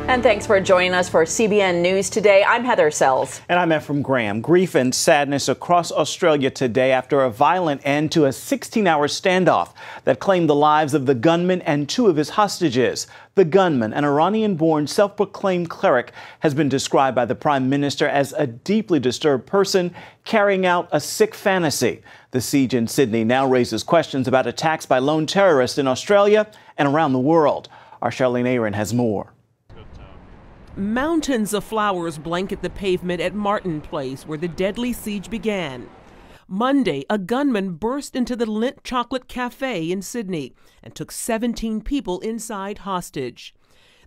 And thanks for joining us for CBN News Today. I'm Heather Sells. And I'm Ephraim Graham. Grief and sadness across Australia today after a violent end to a 16-hour standoff that claimed the lives of the gunman and two of his hostages. The gunman, an Iranian-born self-proclaimed cleric, has been described by the Prime Minister as a deeply disturbed person carrying out a sick fantasy. The siege in Sydney now raises questions about attacks by lone terrorists in Australia and around the world. Our Charlene Aaron has more. Mountains of flowers blanket the pavement at Martin Place, where the deadly siege began. Monday, a gunman burst into the Lindt Chocolate Cafe in Sydney and took 17 people inside hostage.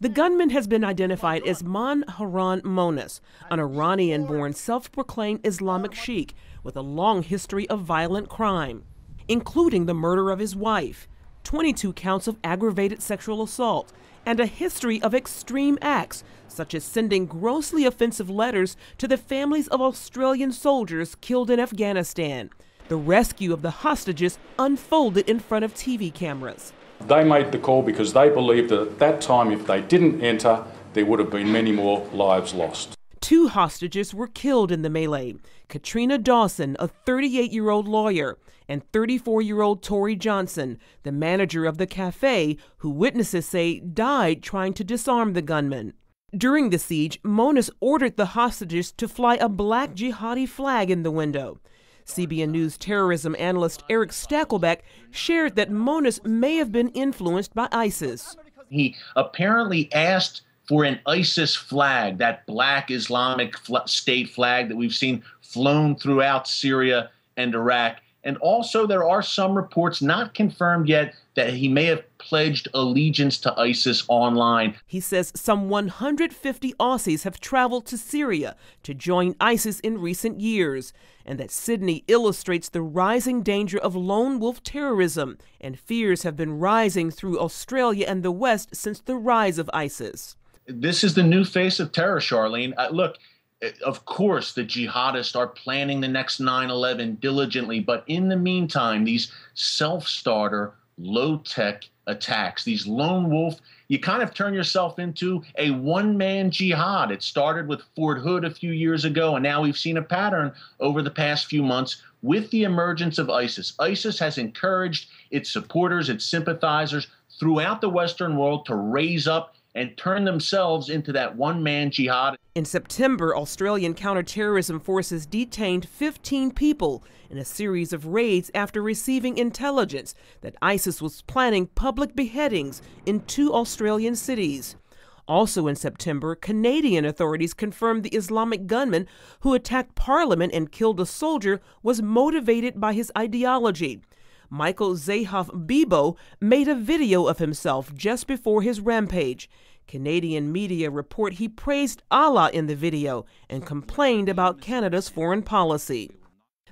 The gunman has been identified as Harran Monas, an Iranian-born self-proclaimed Islamic sheikh with a long history of violent crime, including the murder of his wife, 22 counts of aggravated sexual assault, and a history of extreme acts, such as sending grossly offensive letters to the families of Australian soldiers killed in Afghanistan. The rescue of the hostages unfolded in front of TV cameras. They made the call because they believed that at that time, if they didn't enter, there would have been many more lives lost. 2 hostages were killed in the melee. Katrina Dawson, a 38-year-old lawyer, and 34-year-old Tori Johnson, the manager of the cafe, who witnesses say died trying to disarm the gunman. During the siege, Monas ordered the hostages to fly a black jihadi flag in the window. CBN News terrorism analyst Eric Stakelbeck shared that Monas may have been influenced by ISIS. He apparently asked for an ISIS flag, that black Islamic state flag that we've seen flown throughout Syria and Iraq. And also there are some reports, not confirmed yet, that he may have pledged allegiance to ISIS online. He says some 150 Aussies have traveled to Syria to join ISIS in recent years, and that Sydney illustrates the rising danger of lone wolf terrorism, and fears have been rising through Australia and the West since the rise of ISIS. This is the new face of terror, Charlene. Look, of course, the jihadists are planning the next 9/11 diligently, but in the meantime, these self-starter, low-tech attacks, these lone wolf, you kind of turn yourself into a one-man jihad. It started with Fort Hood a few years ago, and now we've seen a pattern over the past few months with the emergence of ISIS. ISIS has encouraged its supporters, its sympathizers throughout the Western world to raise up and turn themselves into that one-man jihad. In September, Australian counterterrorism forces detained 15 people in a series of raids after receiving intelligence that ISIS was planning public beheadings in 2 Australian cities. Also in September, Canadian authorities confirmed the Islamic gunman who attacked Parliament and killed a soldier was motivated by his ideology. Michael Zahoff Bibo made a video of himself just before his rampage. Canadian media report he praised Allah in the video and complained about Canada's foreign policy.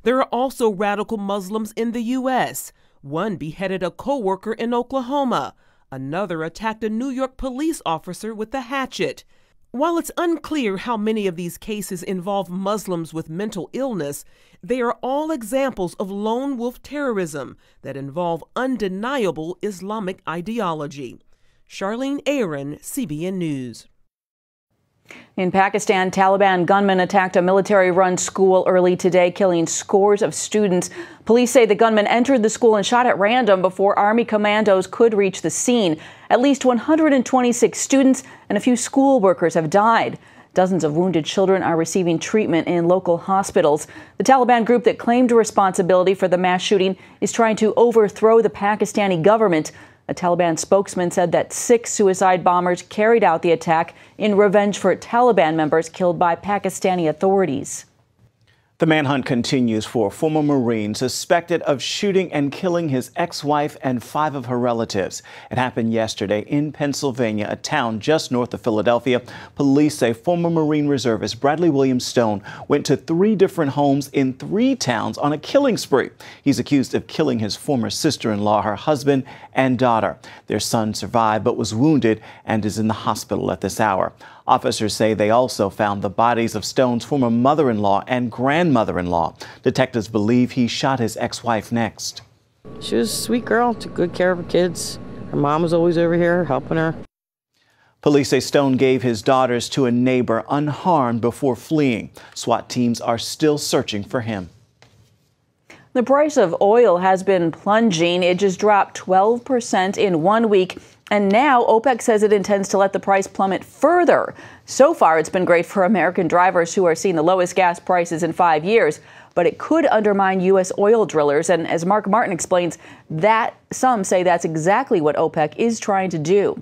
There are also radical Muslims in the U.S. One beheaded a co-worker in Oklahoma. Another attacked a New York police officer with a hatchet. While it's unclear how many of these cases involve Muslims with mental illness, they are all examples of lone wolf terrorism that involve undeniable Islamic ideology. Charlene Aaron, CBN News. In Pakistan, Taliban gunmen attacked a military-run school early today, killing scores of students. Police say the gunman entered the school and shot at random before Army commandos could reach the scene. At least 126 students and a few school workers have died. Dozens of wounded children are receiving treatment in local hospitals. The Taliban group that claimed responsibility for the mass shooting is trying to overthrow the Pakistani government. A Taliban spokesman said that 6 suicide bombers carried out the attack in revenge for Taliban members killed by Pakistani authorities. The manhunt continues for a former Marine suspected of shooting and killing his ex-wife and 5 of her relatives. It happened yesterday in Pennsylvania, a town just north of Philadelphia. Police say former Marine reservist Bradley William Stone went to 3 different homes in 3 towns on a killing spree. He's accused of killing his former sister-in-law, her husband, and daughter. Their son survived but was wounded and is in the hospital at this hour. Officers say they also found the bodies of Stone's former mother-in-law and grandmother-in-law. Detectives believe he shot his ex-wife next. She was a sweet girl, took good care of her kids. Her mom was always over here helping her. Police say Stone gave his daughters to a neighbor unharmed before fleeing. SWAT teams are still searching for him. The price of oil has been plunging. It just dropped 12% in 1 week. And now OPEC says it intends to let the price plummet further. So far, it's been great for American drivers who are seeing the lowest gas prices in 5 years. But it could undermine U.S. oil drillers. And as Mark Martin explains, that some say that's exactly what OPEC is trying to do.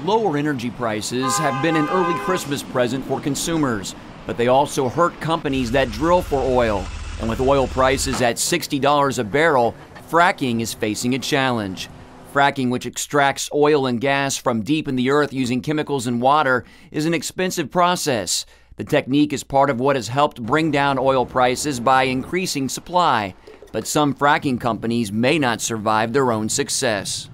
Lower energy prices have been an early Christmas present for consumers, but they also hurt companies that drill for oil. And with oil prices at $60 a barrel, fracking is facing a challenge. Fracking, which extracts oil and gas from deep in the earth using chemicals and water, is an expensive process. The technique is part of what has helped bring down oil prices by increasing supply. But some fracking companies may not survive their own success.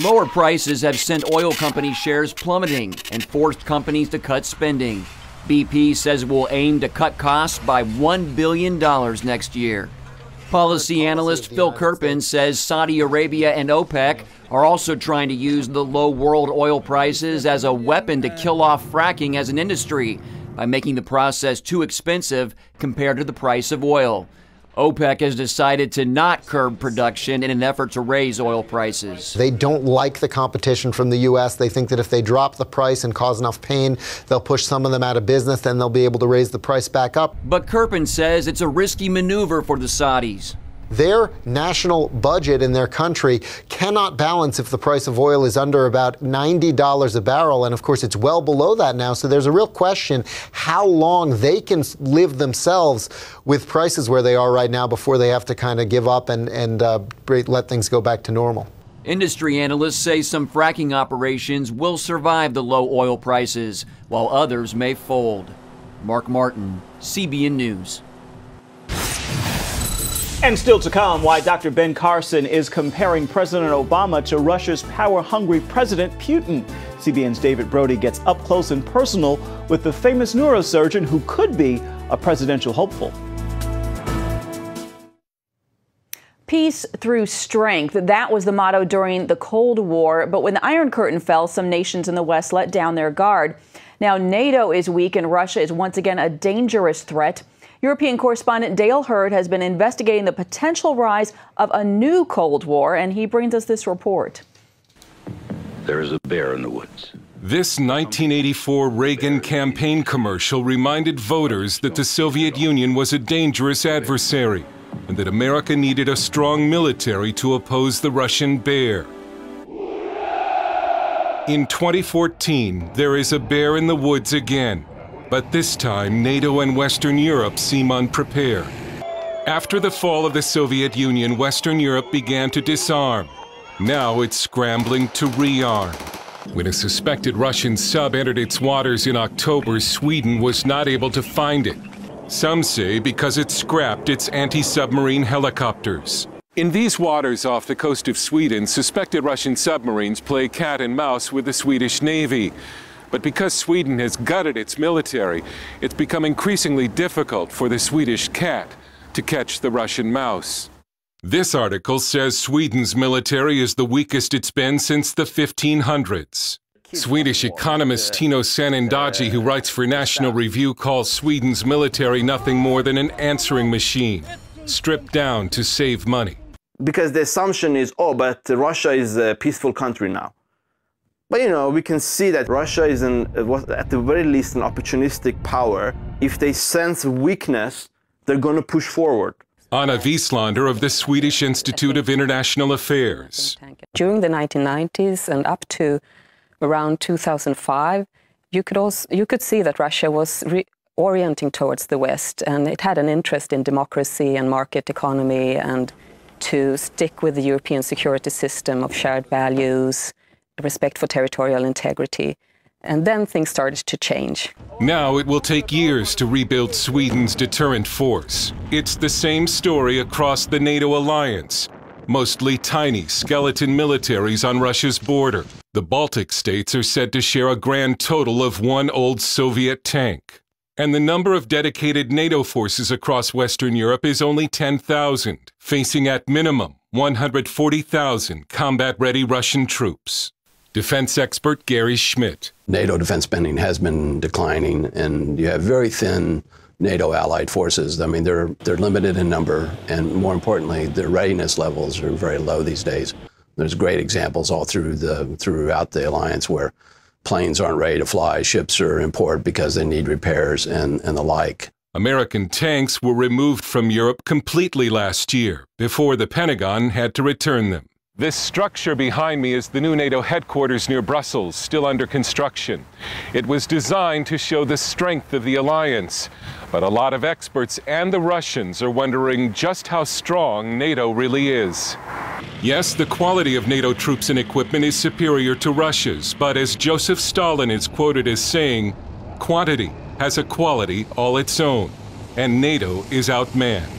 Lower prices have sent oil company shares plummeting and forced companies to cut spending. BP says it will aim to cut costs by $1 billion next year. Policy analyst Phil Kerpen says Saudi Arabia and OPEC are also trying to use the low world oil prices as a weapon to kill off fracking as an industry by making the process too expensive compared to the price of oil. OPEC has decided to not curb production in an effort to raise oil prices. They don't like the competition from the U.S. They think that if they drop the price and cause enough pain, they'll push some of them out of business, then they'll be able to raise the price back up. But Kerpen says it's a risky maneuver for the Saudis. Their national budget in their country cannot balance if the price of oil is under about $90 a barrel. And of course, it's well below that now. So there's a real question how long they can live themselves with prices where they are right now before they have to kind of give up and let things go back to normal. Industry analysts say some fracking operations will survive the low oil prices, while others may fold. Mark Martin, CBN News. And still to come, why Dr. Ben Carson is comparing President Obama to Russia's power-hungry President Putin. CBN's David Brody gets up close and personal with the famous neurosurgeon who could be a presidential hopeful. Peace through strength. That was the motto during the Cold War. But when the Iron Curtain fell, some nations in the West let down their guard. Now NATO is weak and Russia is once again a dangerous threat. European correspondent Dale Hurd has been investigating the potential rise of a new Cold War, and he brings us this report. There is a bear in the woods. This 1984 Reagan campaign commercial reminded voters that the Soviet Union was a dangerous adversary and that America needed a strong military to oppose the Russian bear. In 2014, there is a bear in the woods again. But this time, NATO and Western Europe seem unprepared. After the fall of the Soviet Union, Western Europe began to disarm. Now it's scrambling to rearm. When a suspected Russian sub entered its waters in October, Sweden was not able to find it. Some say because it scrapped its anti-submarine helicopters. In these waters off the coast of Sweden, suspected Russian submarines play cat and mouse with the Swedish Navy. But because Sweden has gutted its military, it's become increasingly difficult for the Swedish cat to catch the Russian mouse. This article says Sweden's military is the weakest it's been since the 1500s. Swedish economist Tino Sanandaji, who writes for National Review, calls Sweden's military nothing more than an answering machine, stripped down to save money. Because the assumption is, oh, but Russia is a peaceful country now. But, you know, we can see that Russia is, at the very least, an opportunistic power. If they sense weakness, they're going to push forward. Anna Wieslander of the Swedish Institute of International Affairs. During the 1990s and up to around 2005, you could see that Russia was orienting towards the West, and it had an interest in democracy and market economy and to stick with the European security system of shared values, respect for territorial integrity. And then things started to change. Now it will take years to rebuild Sweden's deterrent force. It's the same story across the NATO alliance. Mostly tiny skeleton militaries on Russia's border. The Baltic states are said to share a grand total of one old Soviet tank. And the number of dedicated NATO forces across Western Europe is only 10,000, facing at minimum 140,000 combat-ready Russian troops. Defense expert Gary Schmidt. NATO defense spending has been declining, and you have very thin NATO allied forces. I mean, they're limited in number, and more importantly, their readiness levels are very low these days. There's great examples all throughout the alliance where planes aren't ready to fly, ships are in port because they need repairs and the like. American tanks were removed from Europe completely last year, before the Pentagon had to return them. This structure behind me is the new NATO headquarters near Brussels, still under construction. It was designed to show the strength of the alliance, but a lot of experts and the Russians are wondering just how strong NATO really is. Yes, the quality of NATO troops and equipment is superior to Russia's, but as Joseph Stalin is quoted as saying, quantity has a quality all its own, and NATO is outmanned.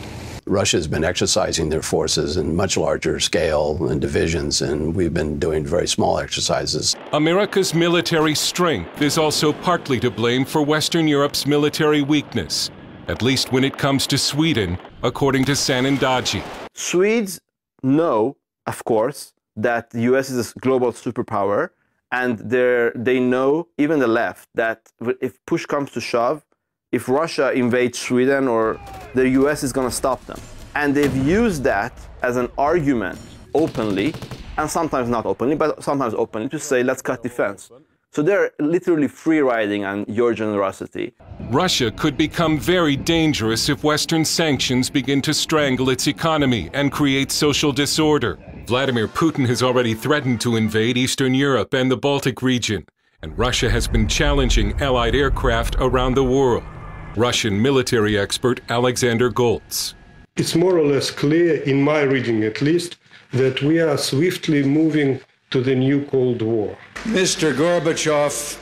Russia has been exercising their forces in much larger scale and divisions, and we've been doing very small exercises. America's military strength is also partly to blame for Western Europe's military weakness, at least when it comes to Sweden, according to Sanandaji. Swedes know, of course, that the US is a global superpower, and they know, even the left, that if push comes to shove, if Russia invades Sweden, or the US is going to stop them. And they've used that as an argument openly, and sometimes not openly, but sometimes openly, to say, let's cut defense. So they're literally free riding on your generosity. Russia could become very dangerous if Western sanctions begin to strangle its economy and create social disorder. Vladimir Putin has already threatened to invade Eastern Europe and the Baltic region, and Russia has been challenging Allied aircraft around the world. Russian military expert Alexander Goltz. It's more or less clear, in my reading at least, that we are swiftly moving to the new Cold War. Mr. Gorbachev,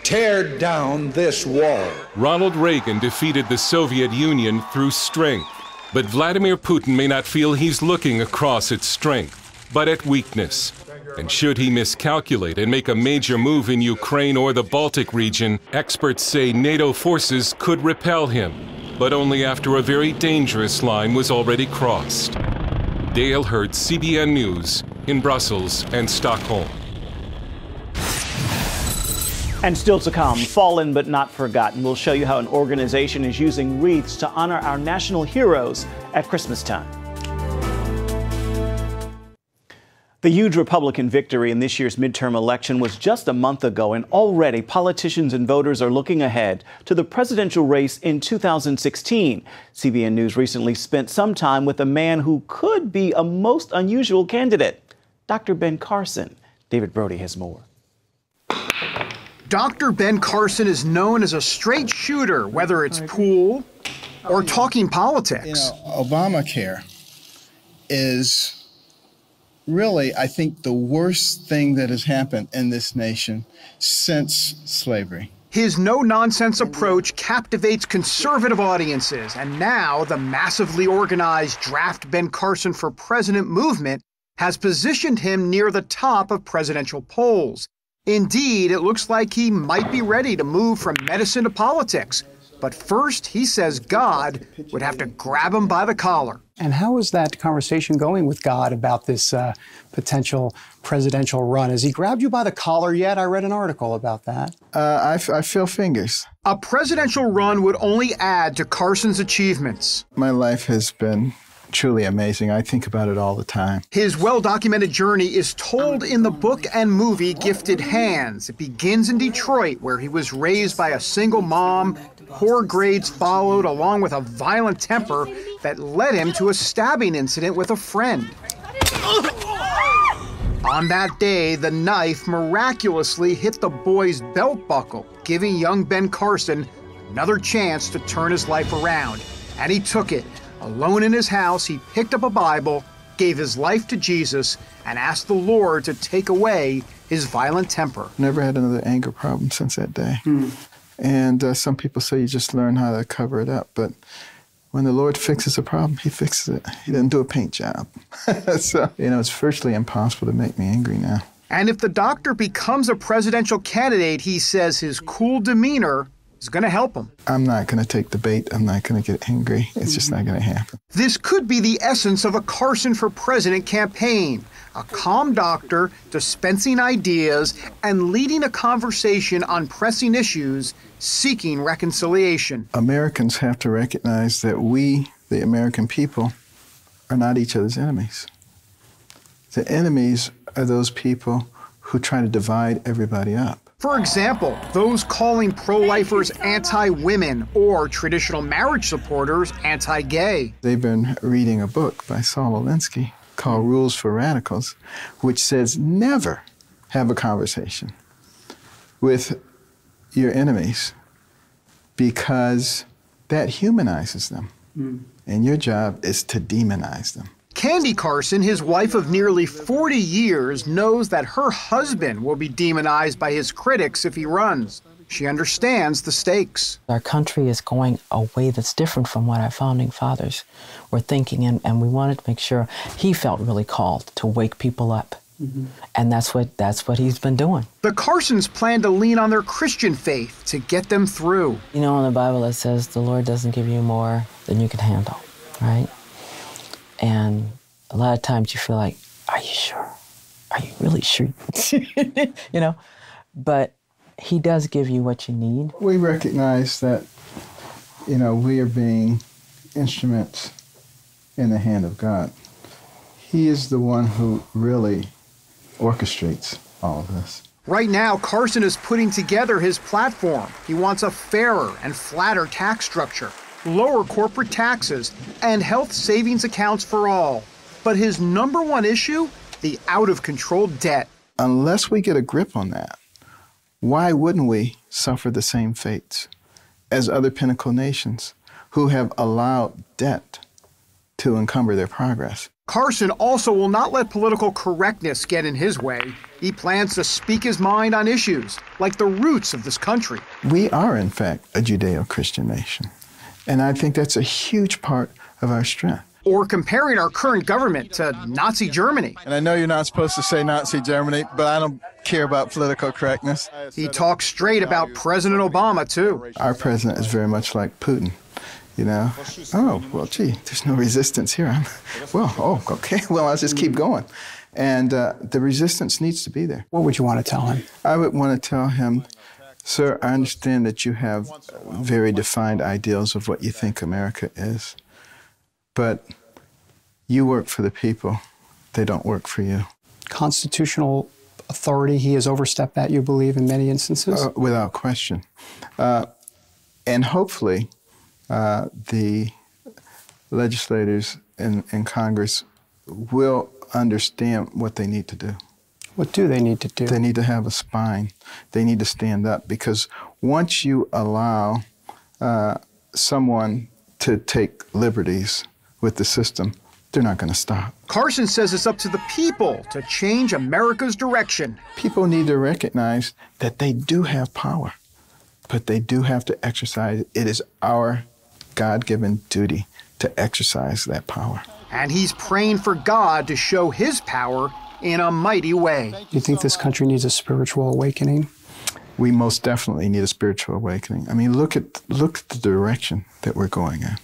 tear down this wall. Ronald Reagan defeated the Soviet Union through strength, but Vladimir Putin may not feel he's looking across its strength, but at weakness. And should he miscalculate and make a major move in Ukraine or the Baltic region, experts say NATO forces could repel him, but only after a very dangerous line was already crossed. Dale Hurt, CBN News, in Brussels and Stockholm. And still to come, fallen but not forgotten. We'll show you how an organization is using wreaths to honor our national heroes at Christmas time. The huge Republican victory in this year's midterm election was just a month ago, and already politicians and voters are looking ahead to the presidential race in 2016. CBN News recently spent some time with a man who could be a most unusual candidate, Dr. Ben Carson. David Brody has more. Dr. Ben Carson is known as a straight shooter, whether it's pool or talking politics. You know, Obamacare is really, I think, the worst thing that has happened in this nation since slavery. His no-nonsense approach captivates conservative audiences, and now the massively organized Draft Ben Carson for President movement has positioned him near the top of presidential polls. Indeed, it looks like he might be ready to move from medicine to politics. But first, he says God would have to grab him by the collar. And how is that conversation going with God about this potential presidential run? Has he grabbed you by the collar yet? I read an article about that. I feel fingers. A presidential run would only add to Carson's achievements. My life has been truly amazing. I think about it all the time. His well-documented journey is told in the book and movie Gifted Hands. It begins in Detroit, where he was raised by a single mom. Poor grades followed, along with a violent temper that led him to a stabbing incident with a friend. On that day, the knife miraculously hit the boy's belt buckle, giving young Ben Carson another chance to turn his life around. And he took it. Alone in his house, he picked up a Bible, gave his life to Jesus, and asked the Lord to take away his violent temper. Never had another anger problem since that day. And some people say you just learn how to cover it up, but when the Lord fixes a problem, he fixes it. He doesn't do a paint job. So, you know, it's virtually impossible to make me angry now. And if the doctor becomes a presidential candidate, he says his cool demeanor is going to help him. I'm not going to take the bait. I'm not going to get angry. It's just not going to happen. This could be the essence of a Carson for President campaign. A calm doctor dispensing ideas and leading a conversation on pressing issues, seeking reconciliation. Americans have to recognize that we, the American people, are not each other's enemies. The enemies are those people who try to divide everybody up. For example, those calling pro-lifers anti-women or traditional marriage supporters anti-gay. They've been reading a book by Saul Alinsky called Rules for Radicals, which says never have a conversation with your enemies because that humanizes them. And your job is to demonize them. Candy Carson, his wife of nearly 40 years, knows that her husband will be demonized by his critics if he runs. She understands the stakes. Our country is going a way that's different from what our founding fathers were thinking, and we wanted to make sure he felt really called to wake people up. And that's what he's been doing. The Carsons plan to lean on their Christian faith to get them through. You know, in the Bible it says the Lord doesn't give you more than you can handle, right? And a lot of times you feel like, are you sure? Are you really sure? You know, but he does give you what you need. We recognize that, you know, we are being instruments in the hand of God. He is the one who really orchestrates all of this. Right now, Carson is putting together his platform. He wants a fairer and flatter tax structure, lower corporate taxes, and health savings accounts for all. But his number one issue, the out-of-control debt. Unless we get a grip on that, why wouldn't we suffer the same fates as other pinnacle nations who have allowed debt to encumber their progress? Carson also will not let political correctness get in his way. He plans to speak his mind on issues like the roots of this country. We are, in fact, a Judeo-Christian nation. And I think that's a huge part of our strength. Or comparing our current government to Nazi Germany. And I know you're not supposed to say Nazi Germany, but I don't care about political correctness. He talks straight about President Obama, too. Our president is very much like Putin. You know, oh, well, gee, there's no resistance here. Okay, well, I'll just keep going. And the resistance needs to be there. What would you want to tell him? I would want to tell him, sir, I understand that you have very defined ideals of what you think America is, but you work for the people. They don't work for you. Constitutional authority, he has overstepped that, you believe, in many instances? Without question. And hopefully, the legislators in Congress will understand what they need to do. What do they need to do? They need to have a spine. They need to stand up, because once you allow someone to take liberties with the system, they're not going to stop. Carson says it's up to the people to change America's direction. People need to recognize that they do have power, but they do have to exercise it. It is our God-given duty to exercise that power. And he's praying for God to show his power in a mighty way. Do you think this country needs a spiritual awakening? We most definitely need a spiritual awakening. I mean, look at the direction that we're going in.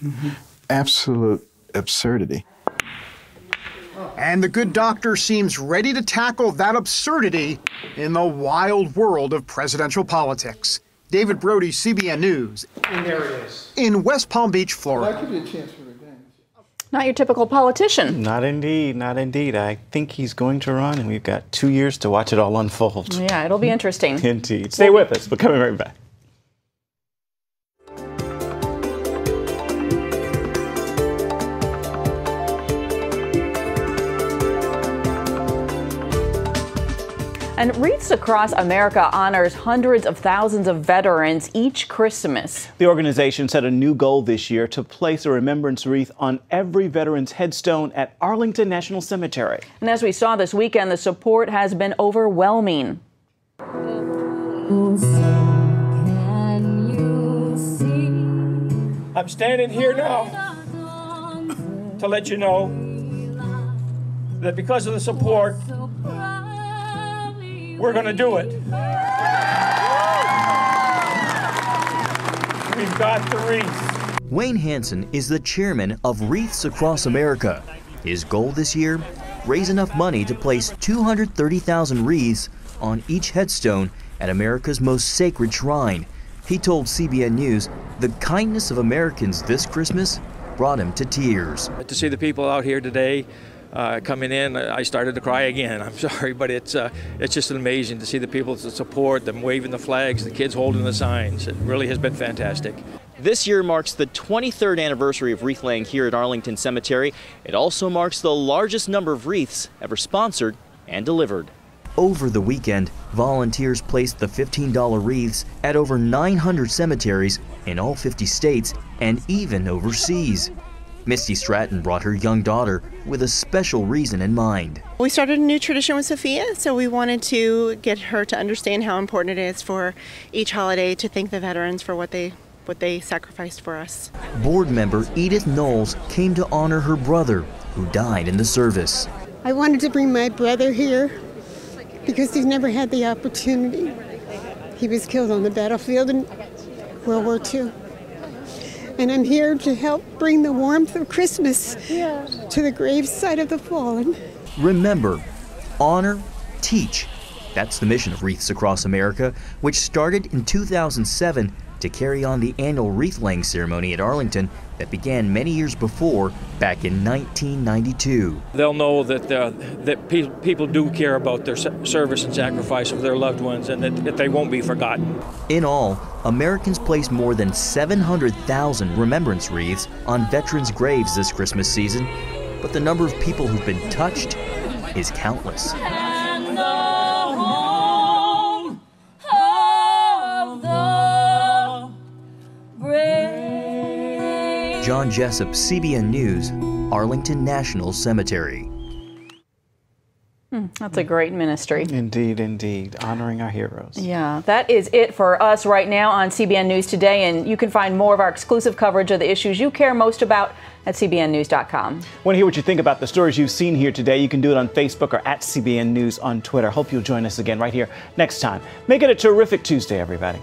Absolute absurdity. And the good doctor seems ready to tackle that absurdity in the wild world of presidential politics. David Brody, CBN News. And there it is. In West Palm Beach, Florida. I'll give you a chance for revenge. Not your typical politician. Not indeed, not indeed. I think he's going to run, and we've got 2 years to watch it all unfold. Yeah, it'll be interesting. Indeed. Stay with us. We're coming right back. And Wreaths across America honors hundreds of thousands of veterans each Christmas. The organization set a new goal this year to place a remembrance wreath on every veteran's headstone at Arlington National Cemetery. And as we saw this weekend, the support has been overwhelming. I'm standing here now to let you know that because of the support, we're going to do it. we've got the wreaths. Wayne Hansen is the chairman of Wreaths across America. His goal this year? Raise enough money to place 230,000 wreaths on each headstone at America's most sacred shrine. He told CBN News the kindness of Americans this Christmas brought him to tears. To see the people out here today coming in, I started to cry again. I'm sorry, but it's just amazing to see the people to support them, waving the flags, the kids holding the signs. It really has been fantastic. This year marks the 23rd anniversary of wreath laying here at Arlington Cemetery. It also marks the largest number of wreaths ever sponsored and delivered. Over the weekend, volunteers placed the $15 wreaths at over 900 cemeteries in all 50 states and even overseas. Misty Stratton brought her young daughter with a special reason in mind. We started a new tradition with Sophia, so we wanted to get her to understand how important it is for each holiday to thank the veterans for what they sacrificed for us. Board member Edith Knowles came to honor her brother, who died in the service. I wanted to bring my brother here because he's never had the opportunity. He was killed on the battlefield in World War II. And I'm here to help bring the warmth of Christmas to the graveside of the fallen. Remember, honor, teach. That's the mission of Wreaths Across America, which started in 2007 to carry on the annual wreath-laying ceremony at Arlington that began many years before, back in 1992. They'll know that people do care about their service and sacrifice of their loved ones, and that they won't be forgotten. In all, Americans placed more than 700,000 remembrance wreaths on veterans' graves this Christmas season, but the number of people who've been touched is countless. John Jessup, CBN News, Arlington National Cemetery. That's a great ministry. Indeed, indeed. Honoring our heroes. Yeah, that is it for us right now on CBN News Today, and you can find more of our exclusive coverage of the issues you care most about at cbnnews.com. Want to hear what you think about the stories you've seen here today? You can do it on Facebook or at CBN News on Twitter. Hope you'll join us again right here next time. Make it a terrific Tuesday, everybody.